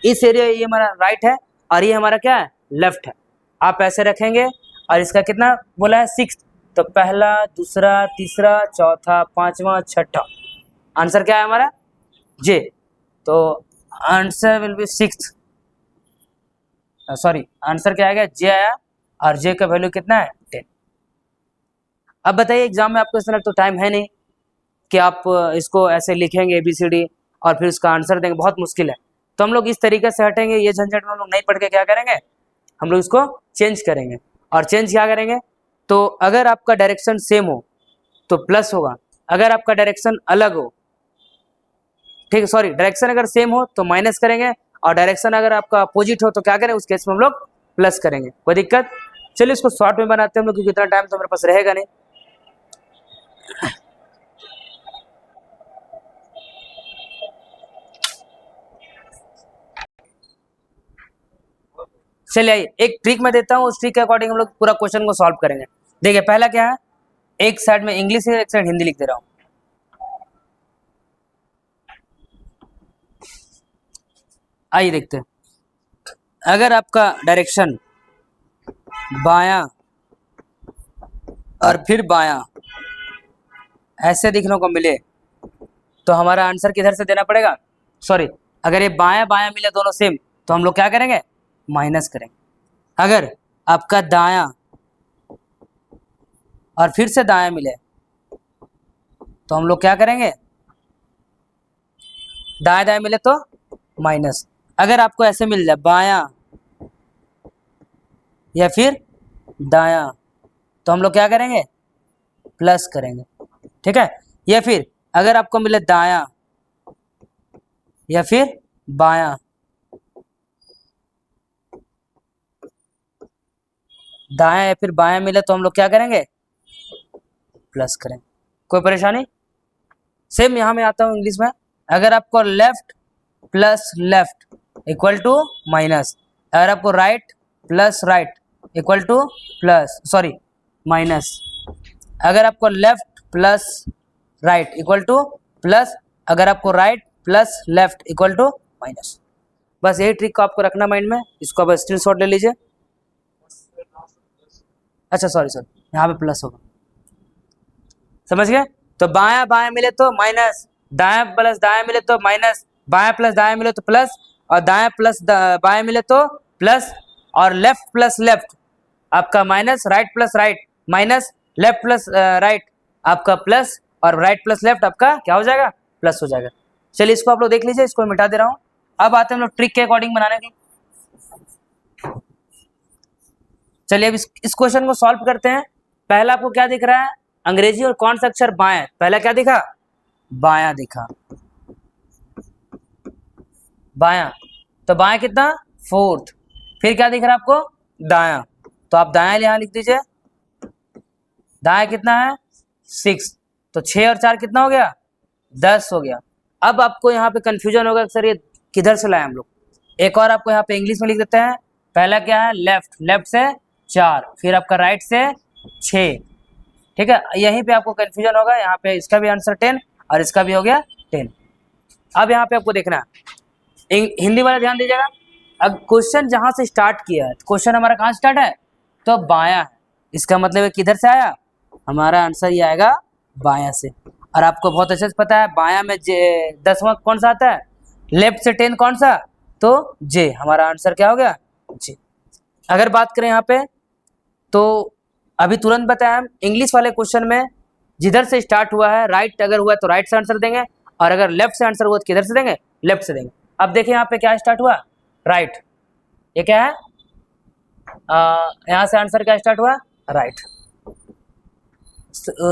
इस एरिया ये हमारा राइट है और ये हमारा क्या है, लेफ्ट है। आप ऐसे रखेंगे, और इसका कितना बोला है, सिक्स्थ। तो पहला दूसरा तीसरा चौथा पांचवा छठा, आंसर क्या है हमारा, जे। तो answer will be sixth, sorry answer क्या आएगा, जे आया, और जे का वैल्यू कितना है, 10। अब बताइए एग्जाम में आपको इस तरह तो टाइम है नहीं कि आप इसको ऐसे लिखेंगे ABCD और फिर उसका आंसर देंगे, बहुत मुश्किल है। तो हम लोग इस तरीके से हटेंगे, ये झंझट में हम लोग नहीं पढ़ के क्या करेंगे, हम लोग इसको चेंज करेंगे। और चेंज क्या करेंगे, तो अगर आपका डायरेक्शन सेम हो तो प्लस होगा, अगर आपका डायरेक्शन अलग हो, ठीक है, सॉरी डायरेक्शन अगर सेम हो तो माइनस करेंगे, और डायरेक्शन अगर आपका अपोजिट हो तो क्या करें, उस केस में हम लोग प्लस करेंगे, कोई दिक्कत। चलिए इसको शॉर्ट में बनाते हैं हम लोग, क्योंकि इतना टाइम तो मेरे पास रहेगा नहीं। चलिए आइए एक ट्रिक मैं देता हूँ, उस ट्रिक के अकॉर्डिंग हम लोग पूरा क्वेश्चन को सॉल्व करेंगे। देखिए पहला क्या है, एक साइड में इंग्लिश है, एक साइड हिंदी लिख दे रहा हूँ। आइए देखते हैं, अगर आपका डायरेक्शन बायां और फिर बायां ऐसे दिखने को मिले तो हमारा आंसर किधर से देना पड़ेगा, सॉरी अगर ये बायां बायां मिले दोनों सेम तो हम लोग क्या करेंगे, माइनस करेंगे। अगर आपका दायां और फिर से दायां मिले तो हम लोग क्या करेंगे, दाएं दाएं मिले तो माइनस। अगर आपको ऐसे मिल जाए बायां या फिर दायां तो हम लोग क्या करेंगे, प्लस करेंगे, ठीक है। या फिर अगर आपको मिले दायां या फिर बायां, दायां या फिर बायां मिले तो हम लोग क्या करेंगे, प्लस करेंगे। कोई परेशानी? सेम यहां में आता हूं इंग्लिश में। अगर आपको left plus left equal to minus, अगर आपको right plus right equal to plus sorry minus, अगर आपको left plus right equal to plus, अगर आपको right plus left equal to minus. बस यही ट्रिक को आपको रखना माइंड में, इसको आप स्क्रीन शॉट ले लीजिए। अच्छा सॉरी यहाँ पे प्लस होगा, समझ गए। तो बायां बायां मिले तो माइनस, दायां प्लस दायां मिले तो माइनस, बायां प्लस दायां मिले तो प्लस, और दायां प्लस बायां मिले तो प्लस, और लेफ्ट प्लस लेफ्ट आपका minus, right plus right minus, left plus right आपका प्लस, और राइट प्लस लेफ्ट आपका क्या हो जाएगा, प्लस हो जाएगा। चलिए इसको आप लोग देख लीजिए, इसको मिटा दे रहा हूँ। अब आते हैं हम लोग ट्रिक के अकॉर्डिंग बनाने की। चलिए अब इस क्वेश्चन को सॉल्व करते हैं। पहला आपको क्या दिख रहा है, अंग्रेजी और कौन सा अक्षर बायां, पहला क्या दिखा, बायां दिखा, बायां, तो बायां कितना, फोर्थ। फिर क्या दिख रहा है आपको, दायां, तो आप दायां यहां लिख दीजिए, दायां कितना है, 6, तो 6 और 4 कितना हो गया, 10 हो गया। अब आपको यहाँ पे कंफ्यूजन होगा सर ये किधर से लाए हम लोग। एक और आपको यहाँ पे इंग्लिश में लिख देते हैं। पहला क्या है, लेफ्ट, लेफ्ट से 4, फिर आपका राइट से 6, ठीक है। यहीं पे आपको कंफ्यूजन होगा, यहाँ पे इसका भी आंसर 10 और इसका भी हो गया 10। अब यहाँ पे आपको देखना है, हिंदी वाला ध्यान दीजिएगा। अब क्वेश्चन जहां से स्टार्ट किया है, क्वेश्चन हमारा कहाँ स्टार्ट है, तो बायां है, इसका मतलब है किधर से आया, हमारा आंसर ये आएगा बायां से। और आपको बहुत अच्छे से पता है बायां में 10वां कौन सा आता है, लेफ्ट से 10 कौन सा, तो जे, हमारा आंसर क्या हो गया, जे। अगर बात करें यहाँ पे, तो अभी तुरंत बताया हम इंग्लिश वाले क्वेश्चन में जिधर से स्टार्ट हुआ है, राइट अगर हुआ तो राइट से आंसर देंगे, और अगर लेफ्ट से आंसर हुआ तो किधर से देंगे, लेफ्ट से देंगे। अब देखिए यहाँ पे क्या स्टार्ट हुआ, राइट, ये क्या है, यहाँ से आंसर क्या स्टार्ट हुआ, राइट।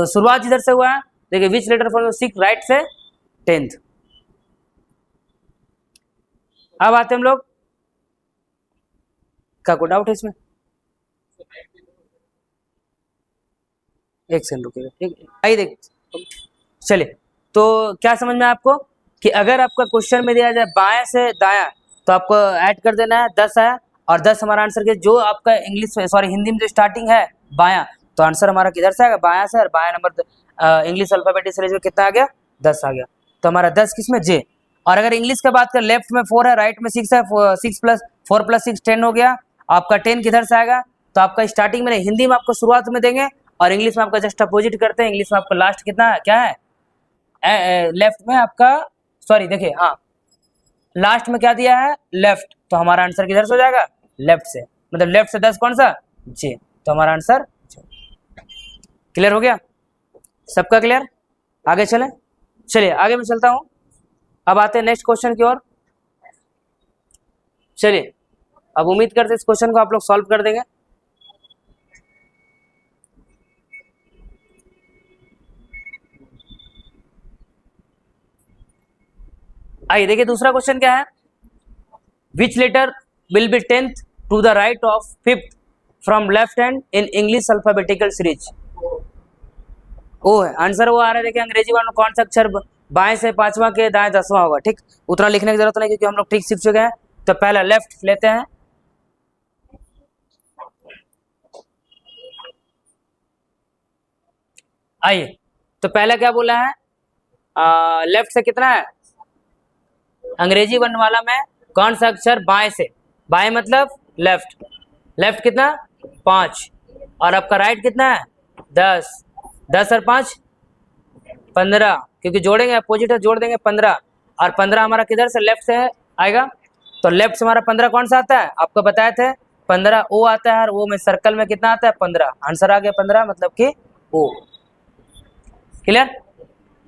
शुरुआत जिधर से हुआ है, देखिए विच लेटर फॉर 6 राइट से 10th। अब आते हम लोग, क्या कोई डाउट है इसमें, एक सेकंड रुकिएगा, ठीक है, आइए देख। चलिए तो क्या समझ में आपको कि अगर आपका क्वेश्चन में दिया जाए बाएं से दायां, तो आपको ऐड कर देना है 10 है, और 10 हमारा आंसर के जो आपका इंग्लिश सॉरी हिंदी में जो स्टार्टिंग है बायां, तो आंसर हमारा किधर से आएगा, बायां से, और बायां नंबर इंग्लिश अल्फाबेटिक सीरीज में कितना आ गया, 10 आ गया। तो हमारा 10 किसमें, जे। और अगर इंग्लिश का बात करें, लेफ्ट में 4 है, राइट में 6 है, 6 प्लस 4 प्लस 6 10 हो गया। आपका 10 किधर से आएगा, तो आपका स्टार्टिंग में, हिंदी में आपको शुरुआत में देंगे, और इंग्लिश में आपका जस्ट अपोजिट करते हैं। इंग्लिश में आपका लास्ट कितना है, क्या है, लेफ्ट में आपका, सॉरी देखिए, हाँ लास्ट में क्या दिया है, लेफ्ट, तो हमारा आंसर किधर से हो जाएगा, लेफ्ट से, मतलब लेफ्ट से 10 कौन सा, जे, तो हमारा आंसर जे। क्लियर हो गया, सबका क्लियर, आगे चले। चलिए आगे मैं चलता हूं, अब आते हैं नेक्स्ट क्वेश्चन की ओर। चलिए अब उम्मीद करते हैं इस क्वेश्चन को आप लोग सॉल्व कर देंगे। आइए देखिए दूसरा क्वेश्चन क्या है, which letter will be 10th to the right of 5th from left hand in English alphabetical series. O है आंसर, वो आ रहा है, देखिए अंग्रेजी वालों कौन सा अक्षर बाएं से 5वां के दाएं 10वां होगा, ठीक, उतना लिखने की जरूरत नहीं क्योंकि हम लोग ठीक सीख चुके हैं। तो पहला लेफ्ट लेते हैं, आइए तो पहला क्या बोला है, लेफ्ट से कितना है, अंग्रेजी वर्णमाला में कौन सा अक्षर बाएं से, बाएं मतलब लेफ्ट, लेफ्ट कितना 5, और आपका राइट कितना है 10, 10 और 5 15, क्योंकि जोड़ेंगे अपोजिट है, जोड़ देंगे 15, और 15 हमारा किधर से, लेफ्ट से आएगा। तो लेफ्ट से हमारा 15 कौन सा आता है, आपको बताए थे 15 ओ आता है, और वो में सर्कल में कितना आता है 15, आंसर आ गया 15 मतलब कि ओ। क्लियर।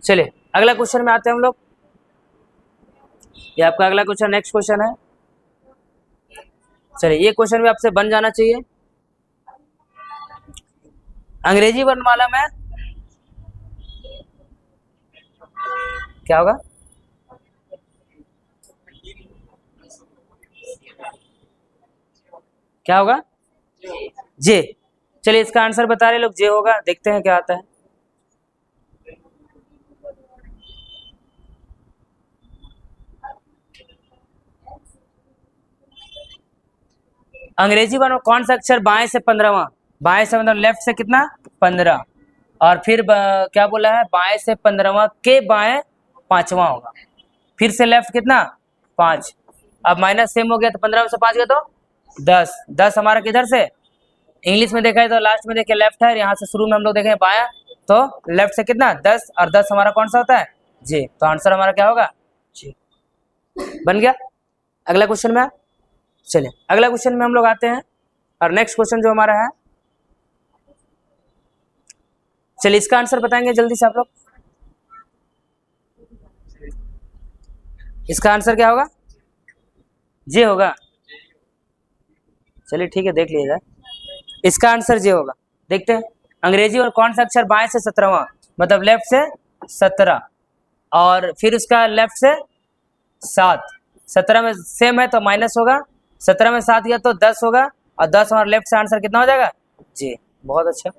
चलिए अगला क्वेश्चन में आते हैं हम लोग। ये आपका अगला क्वेश्चन नेक्स्ट क्वेश्चन है। चलिए ये क्वेश्चन भी आपसे बन जाना चाहिए। अंग्रेजी वर्णमाला में क्या होगा, क्या होगा, जे। चलिए इसका आंसर बता रहे लोग, जे होगा, देखते हैं क्या आता है। अंग्रेजी वर्ण कौन सा अक्षर बाएं से 15वां, बाएं से मतलब लेफ्ट से कितना 15, और फिर क्या बोला है, बाएं से 15वां के बाएं 5वां होगा, फिर से लेफ्ट कितना 5, अब माइनस सेम हो गया तो 15 में से 5 गया तो 10, 10 हमारा किधर से, इंग्लिश में देखा है तो लास्ट में देखिए लेफ्ट है, यहाँ से शुरू में हम लोग देखें बाया, तो लेफ्ट से कितना 10, और 10 हमारा कौन सा होता है जे, तो आंसर हमारा क्या होगा जे। बन गया। अगला क्वेश्चन में चलिए अगला क्वेश्चन में हम लोग आते हैं, और नेक्स्ट क्वेश्चन जो हमारा है, चलिए इसका आंसर बताएंगे जल्दी से आप लोग। इसका आंसर क्या होगा, जे होगा। चलिए ठीक है देख लीजिएगा, इसका आंसर जे होगा। देखते हैं अंग्रेजी और कौन सा अक्षर बाएं से 17वां, मतलब लेफ्ट से 17, और फिर उसका लेफ्ट से 7, 17 में सेम है तो माइनस होगा, 17 में 7 गया तो 10 होगा, और 10 और लेफ्ट से आंसर कितना हो जाएगा जी। बहुत अच्छा।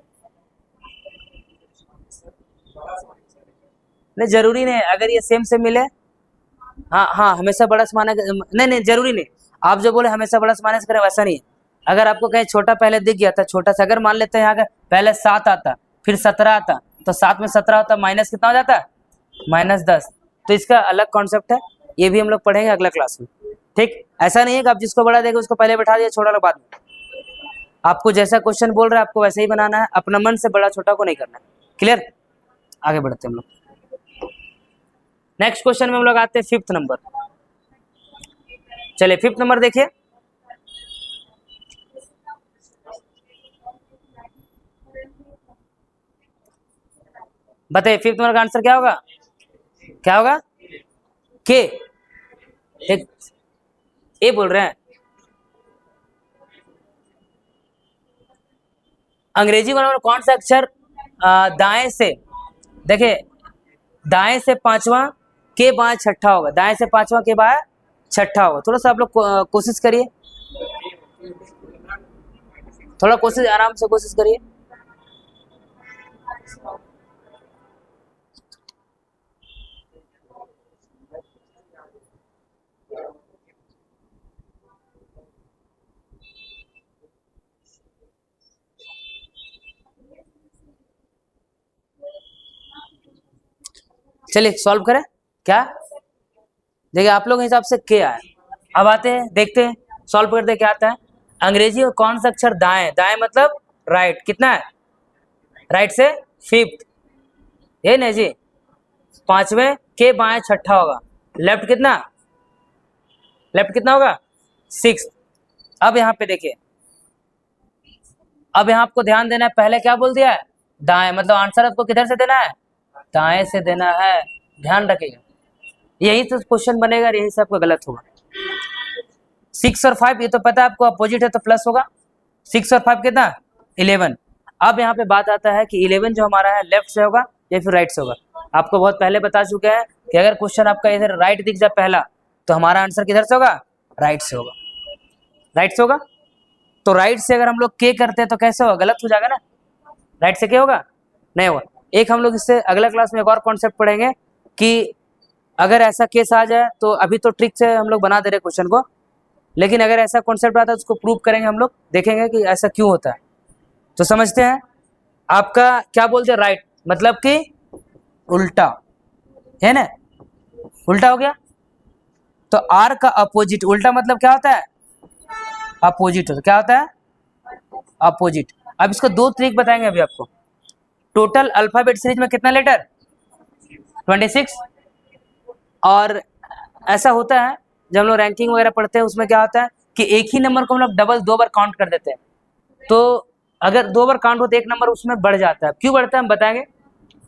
नहीं जरूरी नहीं, अगर ये सेम से मिले, हाँ हाँ हमेशा बड़ा समाना, नहीं नहीं जरूरी नहीं, आप जो बोले हमेशा बड़ा समाना से करें वैसा नहीं है। अगर आपको कहीं छोटा पहले दिख गया था, छोटा सा अगर मान लेते हैं यहाँ का पहले 7 आता फिर 17 आता, तो 7 में 17 होता माइनस कितना हो जाता -10, तो इसका अलग कॉन्सेप्ट है, ये भी हम लोग पढ़ेंगे अगला क्लास में। ठीक, ऐसा नहीं है कि आप जिसको बड़ा देगा उसको पहले बैठा दिया, छोटा बाद में। आपको जैसा क्वेश्चन बोल रहा है आपको वैसे ही बनाना है, अपना मन से बड़ा छोटा को नहीं करना है। क्लियर। आगे बढ़ते हैं हम लोग। नेक्स्ट क्वेश्चन में हम लोग आते हैं 5th नंबर। चलिए 5th नंबर देखिए, बताइए 5th नंबर का आंसर क्या होगा, क्या होगा के, एक ए बोल रहे हैं। अंग्रेजी वर्णमाला में कौन सा अक्षर दाएं से, देखिए दाएं से 5वां के बाएं छठा होगा, दाएं से 5वां के बाएं छठा होगा। थोड़ा सा आप लोग कोशिश करिए, थोड़ा कोशिश आराम से कोशिश करिए। चलिए सॉल्व करें क्या, देखिए आप लोग के हिसाब से के आए, अब आते हैं देखते हैं सॉल्व करते क्या आता है। अंग्रेजी में कौन सा अक्षर दाएं, दाएं मतलब राइट, कितना है राइट से 5th, ये नहीं जी 5वें के बाएं छठा होगा, लेफ्ट कितना, लेफ्ट कितना होगा 6th। अब यहाँ पे देखिए, अब यहाँ आपको ध्यान देना है, पहले क्या बोल दिया है दाएं, मतलब आंसर आपको किधर से देना है दाएं से देना है, ध्यान रखिएगा, यही से क्वेश्चन बनेगा, यही से आपको गलत होगा। 6 और 5 ये तो पता है आपको अपोजिट है तो प्लस होगा, 6 और 5 कितना 11। अब यहाँ पे बात आता है कि 11 जो हमारा है लेफ्ट से होगा या फिर राइट से होगा। आपको बहुत पहले बता चुके हैं कि अगर क्वेश्चन आपका इधर राइट दिख जाए पहला, तो हमारा आंसर किधर से होगा राइट से होगा, राइट से होगा। तो राइट से अगर हम लोग के करते हैं तो कैसे होगा, गलत हो जाएगा ना, राइट से क्या होगा नहीं होगा। एक हम लोग इससे अगला क्लास में एक और कॉन्सेप्ट पढ़ेंगे कि अगर ऐसा केस आ जाए, तो अभी तो ट्रिक से हम लोग बना दे रहे क्वेश्चन को, लेकिन अगर ऐसा कॉन्सेप्ट आता है तो उसको प्रूव करेंगे हम लोग, देखेंगे कि ऐसा क्यों होता है। तो समझते हैं, आपका क्या बोलते हैं राइट मतलब कि उल्टा है ना, उल्टा हो गया, तो आर का अपोजिट उल्टा मतलब क्या होता है अपोजिट, होता क्या होता है अपोजिट। अब इसको दो ट्रिक बताएंगे अभी आपको। टोटल अल्फाबेट सीरीज में कितना लेटर 26, और ऐसा होता है जब हम लोग रैंकिंग वगैरह पढ़ते हैं उसमें क्या होता है कि एक ही नंबर को हम लोग डबल 2 बार काउंट कर देते हैं। तो अगर 2 बार काउंट हो तो एक नंबर उसमें बढ़ जाता है। क्यों बढ़ता है हम बताएंगे।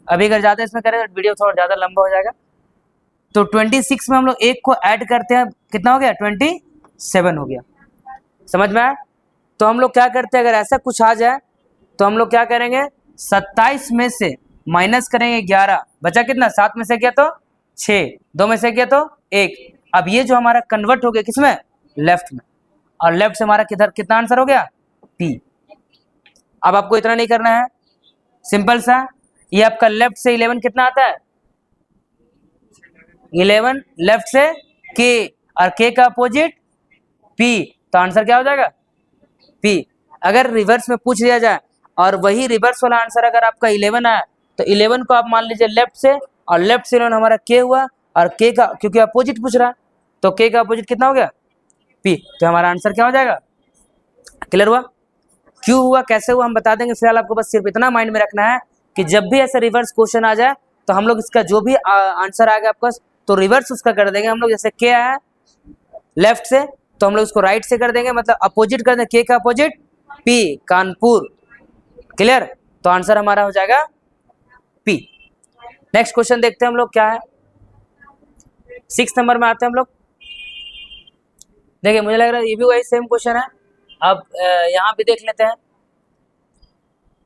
अभी अगर ज़्यादा इसमें करें तो वीडियो थोड़ा ज़्यादा लंबा हो जाएगा। तो 26 में हम लोग एक को ऐड करते हैं, कितना हो गया 27 हो गया। समझ में आया। तो हम लोग क्या करते हैं, अगर ऐसा कुछ आ जाए तो हम लोग क्या करेंगे, 27 में से माइनस करेंगे 11, बचा कितना, 7 में से किया तो 6, 2 में से किया तो 1। अब ये जो हमारा कन्वर्ट हो गया किसमें, लेफ्ट में, और लेफ्ट से हमारा किधर कितना आंसर हो गया, P। अब आपको इतना नहीं करना है, सिंपल सा, ये आपका लेफ्ट से 11 कितना आता है, 11 लेफ्ट से K, और K का अपोजिट P, तो आंसर क्या हो जाएगा P। अगर रिवर्स में पूछ लिया जाए और वही रिवर्स वाला आंसर अगर आपका 11 आया तो 11 को आप मान लीजिए लेफ्ट से, और लेफ्ट से 11 हमारा K हुआ, और K का क्योंकि अपोजिट पूछ रहा है तो K का अपोजिट कितना हो गया P, तो हमारा आंसर क्या हो जाएगा। क्लियर हुआ। क्यों हुआ कैसे हुआ हम बता देंगे, फिलहाल आपको बस सिर्फ इतना माइंड में रखना है कि जब भी ऐसा रिवर्स क्वेश्चन आ जाए तो हम लोग इसका जो भी आंसर आ गया आपका तो रिवर्स उसका कर देंगे हम लोग। जैसे K आया लेफ्ट से तो हम लोग उसको राइट से कर देंगे, मतलब अपोजिट कर देंगे, K का अपोजिट P, कानपुर। क्लियर, तो आंसर हमारा हो जाएगा P। नेक्स्ट क्वेश्चन देखते हैं हम लोग क्या है, 6 नंबर में आते हैं हम लोग। देखिए मुझे लग रहा है ये भी वही सेम क्वेश्चन है। अब यहाँ भी देख लेते हैं,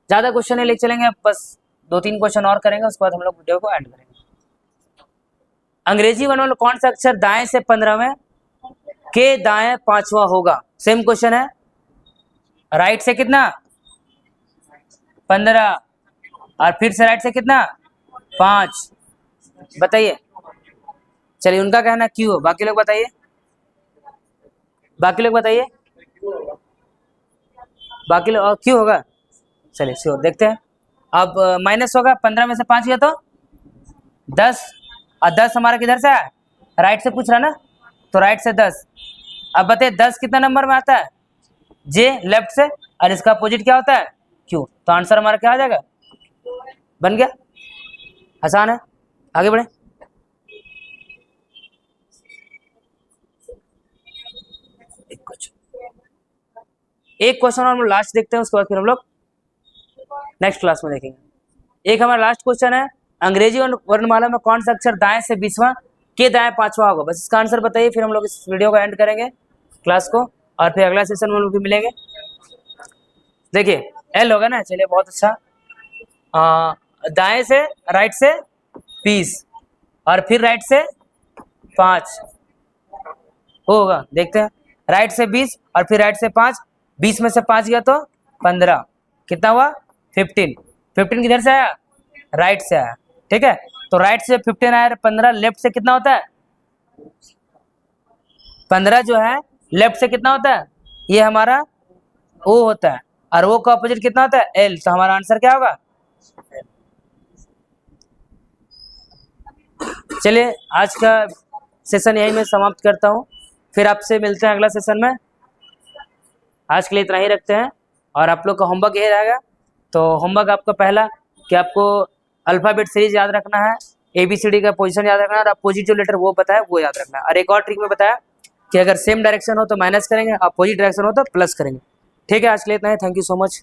ज्यादा क्वेश्चन नहीं ले चलेंगे, बस 2-3 क्वेश्चन और करेंगे, उसके बाद हम लोग वीडियो को एंड करेंगे। अंग्रेजी वर्णमाला में कौन सा अक्षर दाएं से 15वें के दाएं 5वां होगा। सेम क्वेश्चन है, राइट से कितना 15, और फिर से राइट से कितना 5, बताइए। चलिए उनका कहना क्यों हो, बाकी लोग बताइए, बाकी लोग बताइए, बाकी लोग और क्यों होगा। चलिए श्योर देखते हैं। अब माइनस होगा, 15 में से 5 गया तो 10, और 10 हमारा किधर से है, राइट से पूछ रहा ना, तो राइट से 10। अब बताइए 10 कितना नंबर में आता है, J लेफ्ट से, और इसका अपोजिट क्या होता है Q, तो आंसर हमारा क्या आ जाएगा, बन गया। आसान है, आगे बढ़े। एक क्वेश्चन और हम लास्ट देखते हैं, उसके बाद फिर हम लोग नेक्स्ट क्लास में देखेंगे। एक हमारा लास्ट क्वेश्चन है, अंग्रेजी वर्णमाला में कौन सा अक्षर दाएं से 20वां के दाएं 5वां होगा। बस इसका आंसर बताइए, फिर हम लोग इस वीडियो को एंड करेंगे क्लास को, और फिर अगला सेशन में हम लोग भी मिलेंगे। देखिए L होगा ना, चलिए बहुत अच्छा। दाएं से राइट से 20, और फिर राइट से 5 होगा, देखते हैं। राइट से 20 और फिर राइट से 5, 20 में से 5 गया तो 15, कितना हुआ 15, 15 किधर से आया, राइट से आया, ठीक है। तो राइट से 15 आया, 15 लेफ्ट से कितना होता है, 15 जो है लेफ्ट से कितना होता है, ये हमारा O होता है, और O का अपोजिट कितना होता है L, तो हमारा आंसर क्या होगा। चलिए आज का सेशन यही मैं समाप्त करता हूँ, फिर आपसे मिलते हैं अगला सेशन में। आज के लिए इतना ही रखते हैं, और आप लोग का होमवर्क यही रहेगा। तो होमवर्क आपका पहला कि आपको अल्फ़ाबेट सीरीज याद रखना है, ABCD का पोजीशन याद रखना है, और अपोजिट जो लेटर वो बताया वो याद रखना है। और एक और ट्रिक में बताया कि अगर सेम डायरेक्शन हो तो माइनस करेंगे, अपोजिट डायरेक्शन हो तो प्लस करेंगे। ठीक है, आज के लिए इतना ही, थैंक यू सो मच।